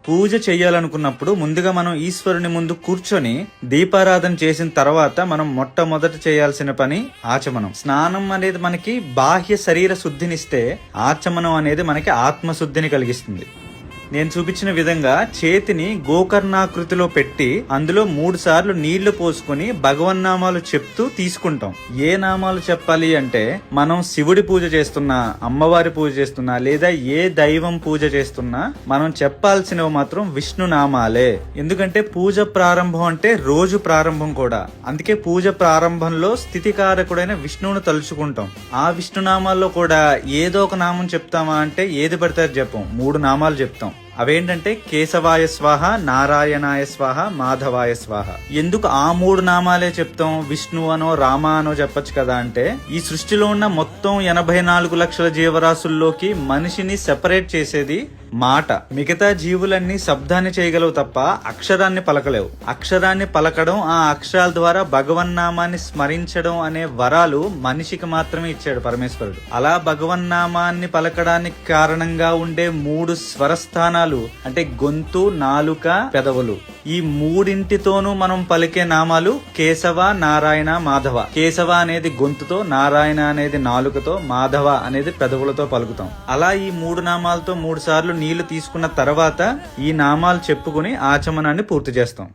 పూజ చెయ్యాలనుకున్నప్పుడు ముందుగా మనం ఈశ్వరుని ముందు కూర్చొని దీపారాధన చేసిన తర్వాత మనం మొట్టమొదట చేయాల్సిన పని ఆచమనం. స్నానం అనేది మనకి బాహ్య శరీర శుద్ధినిస్తే ఆచమనం అనేది మనకి ఆత్మశుద్ధిని కలిగిస్తుంది. నేను చూపించిన విధంగా చేతిని గోకర్ణాకృతిలో పెట్టి అందులో 3 సార్లు నీళ్లు పోసుకొని భగవన్నామాలు చెప్తూ తీసుకుంటాం. ఏ నామాలు చెప్పాలి అంటే మనం శివుడి పూజ చేస్తున్నా, అమ్మవారి పూజ చేస్తున్నా, లేదా ఏ దైవం పూజ చేస్తున్నా మనం చెప్పాల్సినవి మాత్రం విష్ణు నామాలే. ఎందుకంటే పూజ ప్రారంభం అంటే రోజు ప్రారంభం కూడా. అందుకే పూజ ప్రారంభంలో స్థితికారకుడైన విష్ణువును తలుచుకుంటాం. ఆ విష్ణునామాల్లో కూడా ఏదో ఒక నామం చెప్తామా అంటే ఏది పడితే చెప్పం, 3 నామాలు చెప్తాం. అవేంటంటే కేశవాయ స్వాహ, నారాయణాయ స్వాహ, మాధవాయ స్వాహ. ఎందుకు ఆ 3 నామాలే చెప్తాం? విష్ణు అనో రామ అనో చెప్పొచ్చు కదా అంటే, ఈ సృష్టిలో ఉన్న మొత్తం 84 లక్షల జీవరాశుల్లోకి మనిషిని సెపరేట్ చేసేది మాట. మిగతా జీవులన్నీ శబ్దాన్ని చేయగలవు తప్ప అక్షరాన్ని పలకలేవు. అక్షరాన్ని పలకడం, ఆ అక్షరాల ద్వారా భగవన్నామాన్ని స్మరించడం అనే వరాలు మనిషికి మాత్రమే ఇచ్చాడు పరమేశ్వరుడు. అలా భగవన్నామాన్ని పలకడానికి కారణంగా ఉండే 3 స్వరస్థానాలు అంటే గొంతు, నాలుక, పెదవులు. ఈ 3 మనం పలికే నామాలు కేశవ, నారాయణ, మాధవ. కేశవ అనేది గొంతుతో, నారాయణ అనేది నాలుకతో, మాధవ అనేది పెదవులతో పలుకుతాం. అలా ఈ 3 నామాలతో 3 సార్లు నీళ్లు తీసుకున్న తర్వాత ఈ నామాలు చెప్పుకుని ఆచమనాన్ని పూర్తి చేస్తాం.